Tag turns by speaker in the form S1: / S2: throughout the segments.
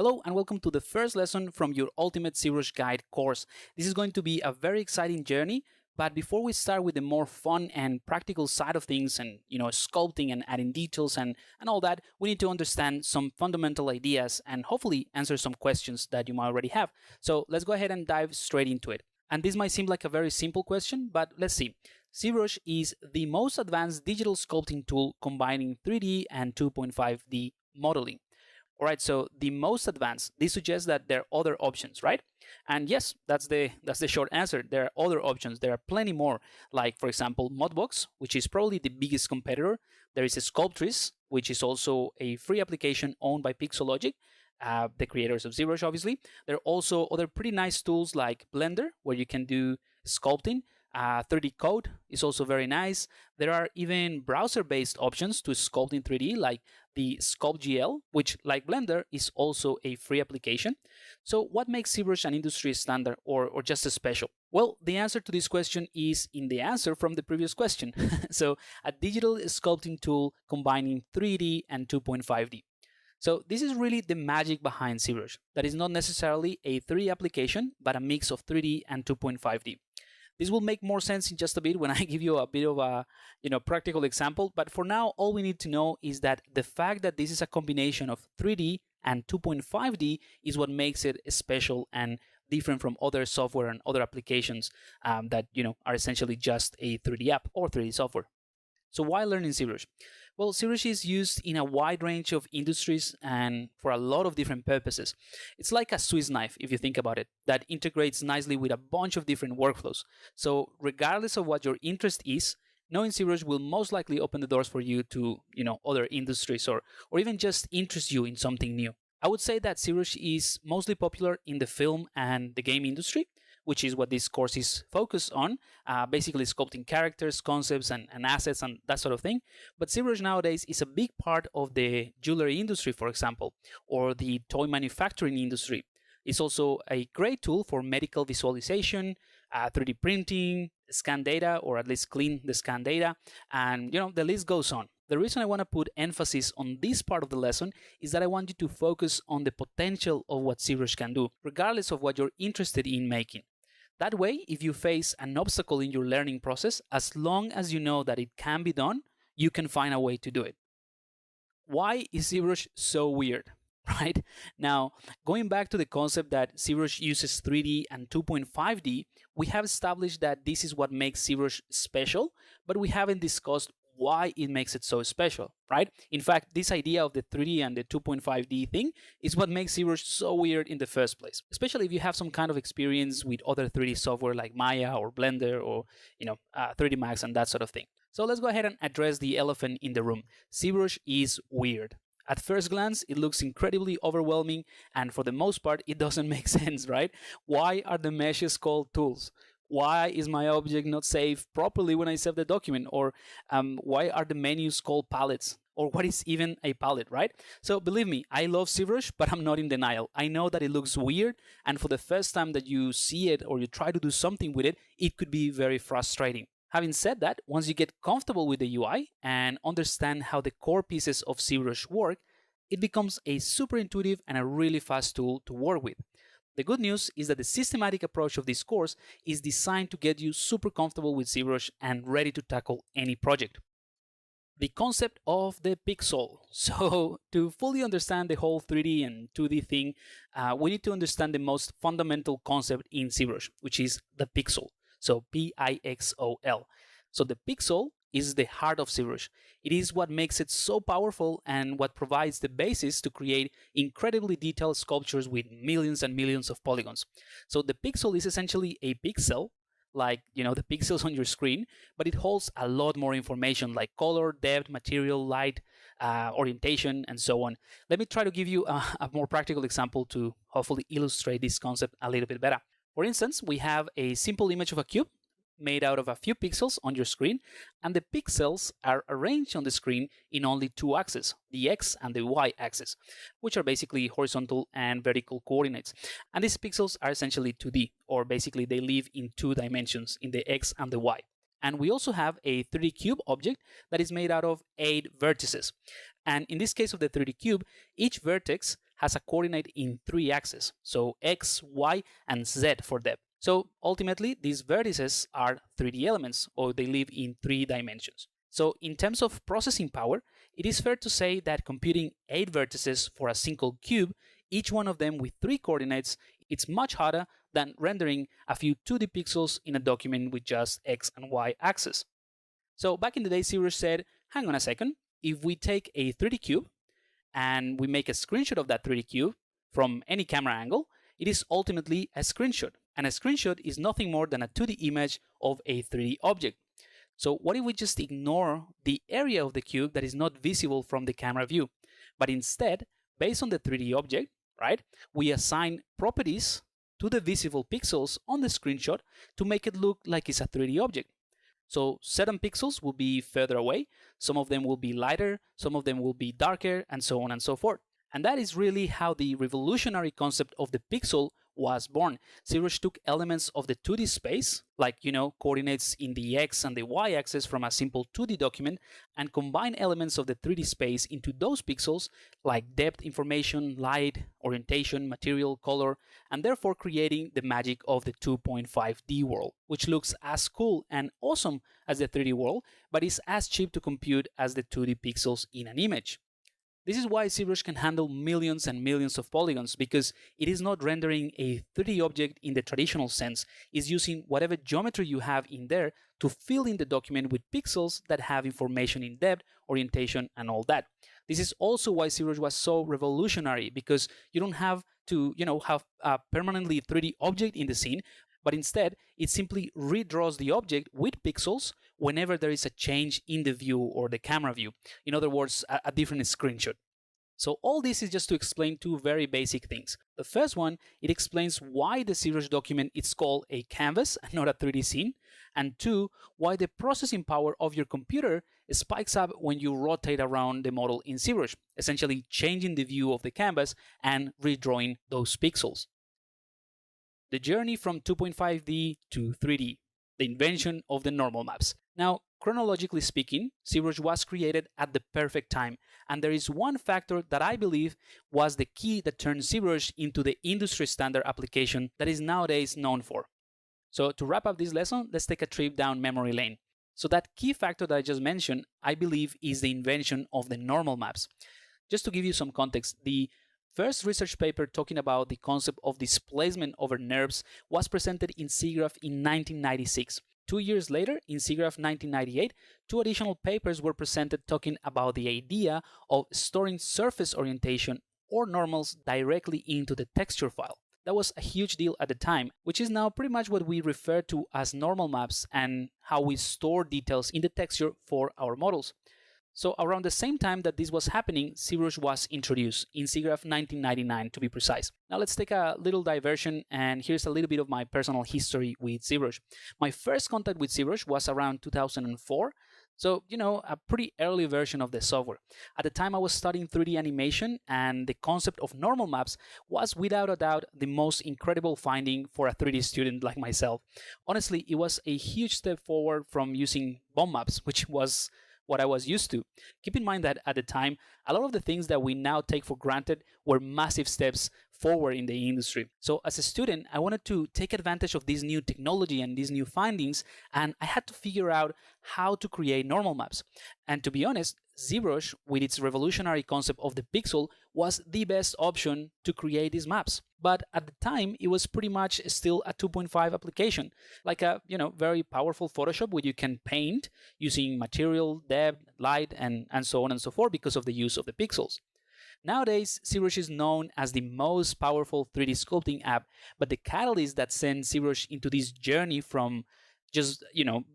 S1: Hello and welcome to the first lesson from your Ultimate ZBrush Guide course. This is going to be a very exciting journey, but before we start with the more fun and practical side of things and sculpting and adding details and all that, we need to understand some fundamental ideas and hopefully answer some questions that you might already have. So let's go ahead and dive straight into it. And this might seem like a very simple question, but let's see. ZBrush is the most advanced digital sculpting tool combining 3D and 2.5D modeling. All right, so the most advanced, this suggests that there are other options, right? And yes, that's the short answer. There are other options. There are plenty more, like, for example, Modbox, which is probably the biggest competitor. There is a Sculptris, which is also a free application owned by PIXOL, the creators of ZBrush, obviously. There are also other pretty nice tools like Blender, where you can do sculpting. 3D Code is also very nice. There are even browser-based options to sculpt in 3D, like the SculptGL, which, like Blender, is also a free application. So what makes ZBrush an industry standard or just a special? Well, the answer to this question is in the answer from the previous question. So a digital sculpting tool combining 3D and 2.5D. So this is really the magic behind ZBrush. That is not necessarily a 3D application, but a mix of 3D and 2.5D. This will make more sense in just a bit when I give you a bit of a practical example, but for now all we need to know is that the fact that this is a combination of 3D and 2.5D is what makes it special and different from other software and other applications that are essentially just a 3D app or 3D software. So why learning ZBrush? Well, ZBrush is used in a wide range of industries and for a lot of different purposes. It's like a Swiss knife, if you think about it, that integrates nicely with a bunch of different workflows. So regardless of what your interest is, knowing ZBrush will most likely open the doors for you to other industries or even just interest you in something new. I would say that ZBrush is mostly popular in the film and the game industry, which is what this course is focused on, basically sculpting characters, concepts, and assets, and that sort of thing. But ZBrush nowadays is a big part of the jewelry industry, for example, or the toy manufacturing industry. It's also a great tool for medical visualization, 3D printing, scan data, or at least clean the scan data, and the list goes on. The reason I want to put emphasis on this part of the lesson is that I want you to focus on the potential of what ZBrush can do, regardless of what you're interested in making. That way, if you face an obstacle in your learning process, as long as you know that it can be done, you can find a way to do it. Why is ZBrush so weird? Right? Now, going back to the concept that ZBrush uses 3D and 2.5D, we have established that this is what makes ZBrush special, but we haven't discussed why it makes it so special, right? In fact, this idea of the 3D and the 2.5D thing is what makes ZBrush so weird in the first place, especially if you have some kind of experience with other 3D software like Maya or Blender or 3D Max and that sort of thing. So let's go ahead and address the elephant in the room. ZBrush is weird. At first glance, it looks incredibly overwhelming, and for the most part, it doesn't make sense, right? Why are the meshes called tools? Why is my object not saved properly when I save the document? Or why are the menus called palettes? Or what is even a palette, right? So believe me, I love ZBrush, but I'm not in denial. I know that it looks weird, and for the first time that you see it or you try to do something with it, it could be very frustrating. Having said that, once you get comfortable with the UI and understand how the core pieces of ZBrush work, it becomes a super intuitive and a really fast tool to work with. The good news is that the systematic approach of this course is designed to get you super comfortable with ZBrush and ready to tackle any project. The concept of the PIXOL. So to fully understand the whole 3D and 2D thing, we need to understand the most fundamental concept in ZBrush, which is the pixel. So PIXOL. So the pixel is the heart of ZBrush. It is what makes it so powerful and what provides the basis to create incredibly detailed sculptures with millions and millions of polygons. So the pixel is essentially a pixel, like the pixels on your screen, but it holds a lot more information like color, depth, material, light, orientation, and so on. Let me try to give you a more practical example to hopefully illustrate this concept a little bit better. For instance, we have a simple image of a cube made out of a few pixels on your screen, and the pixels are arranged on the screen in only two axes, the X and the Y axis, which are basically horizontal and vertical coordinates. And these pixels are essentially 2D, or basically they live in two dimensions, in the X and the Y. And we also have a 3D cube object that is made out of 8 vertices. And in this case of the 3D cube, each vertex has a coordinate in 3 axes, so x, y, and z for depth. So ultimately, these vertices are 3D elements, or they live in 3 dimensions. So in terms of processing power, it is fair to say that computing 8 vertices for a single cube, each one of them with 3 coordinates, it's much harder than rendering a few 2D pixels in a document with just x and y axes. So back in the day, Zbrush said, hang on a second, if we take a 3D cube and we make a screenshot of that 3D cube from any camera angle, it is ultimately a screenshot. And a screenshot is nothing more than a 2D image of a 3D object. So what if we just ignore the area of the cube that is not visible from the camera view, but instead, based on the 3D object, right, we assign properties to the visible pixels on the screenshot to make it look like it's a 3D object. So certain pixels will be further away, some of them will be lighter, some of them will be darker, and so on and so forth. And that is really how the revolutionary concept of the pixel was born. Zbrush took elements of the 2D space, like, coordinates in the x and the y axis from a simple 2D document, and combined elements of the 3D space into those pixels, like depth information, light, orientation, material, color, and therefore creating the magic of the 2.5D world, which looks as cool and awesome as the 3D world, but is as cheap to compute as the 2D pixels in an image. This is why Zbrush can handle millions and millions of polygons, because it is not rendering a 3D object in the traditional sense. It's using whatever geometry you have in there to fill in the document with pixels that have information in depth, orientation, and all that. This is also why Zbrush was so revolutionary, because you don't have to, have a permanently 3D object in the scene, but instead it simply redraws the object with pixels whenever there is a change in the view or the camera view. In other words, a different screenshot. So all this is just to explain 2 very basic things. The first one, it explains why the Zbrush document is called a canvas and not a 3D scene. And 2, why the processing power of your computer spikes up when you rotate around the model in Zbrush, essentially changing the view of the canvas and redrawing those pixels. The journey from 2.5D to 3D, the invention of the normal maps. Now, chronologically speaking, Zbrush was created at the perfect time, and there is one factor that I believe was the key that turned Zbrush into the industry standard application that is nowadays known for. So to wrap up this lesson, let's take a trip down memory lane. So that key factor that I just mentioned, I believe, is the invention of the normal maps. Just to give you some context, the first research paper talking about the concept of displacement over NURBS was presented in SIGGRAPH in 1996. 2 years later, in SIGGRAPH 1998, 2 additional papers were presented talking about the idea of storing surface orientation or normals directly into the texture file. That was a huge deal at the time, which is now pretty much what we refer to as normal maps and how we store details in the texture for our models. So around the same time that this was happening, Zbrush was introduced in SIGGRAPH 1999 to be precise. Now let's take a little diversion, and here's a little bit of my personal history with Zbrush. My first contact with Zbrush was around 2004, so a pretty early version of the software. At the time I was studying 3D animation, and the concept of normal maps was without a doubt the most incredible finding for a 3D student like myself. Honestly, it was a huge step forward from using bomb maps, which was what I was used to. Keep in mind that at the time, a lot of the things that we now take for granted were massive steps forward in the industry. So as a student, I wanted to take advantage of this new technology and these new findings, and I had to figure out how to create normal maps. And to be honest, Zbrush, with its revolutionary concept of the pixel, was the best option to create these maps. But at the time, it was pretty much still a 2.5 application, like a very powerful Photoshop where you can paint using material, depth, light, and so on and so forth because of the use of the pixels. Nowadays, Zbrush is known as the most powerful 3D sculpting app, but the catalyst that sent Zbrush into this journey from just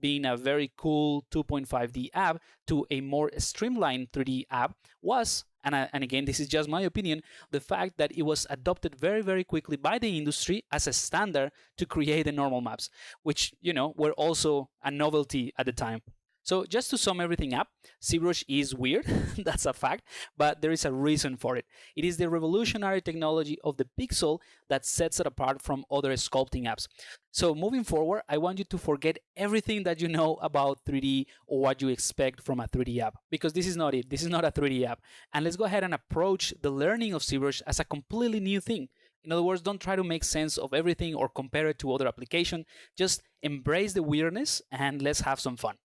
S1: being a very cool 2.5D app to a more streamlined 3D app was, and again, this is just my opinion, the fact that it was adopted very, very quickly by the industry as a standard to create the normal maps, which were also a novelty at the time. So just to sum everything up, Zbrush is weird, that's a fact, but there is a reason for it. It is the revolutionary technology of the PIXOL that sets it apart from other sculpting apps. So moving forward, I want you to forget everything that you know about 3D or what you expect from a 3D app, because this is not it. This is not a 3D app. And let's go ahead and approach the learning of Zbrush as a completely new thing. In other words, don't try to make sense of everything or compare it to other application. Just embrace the weirdness and let's have some fun.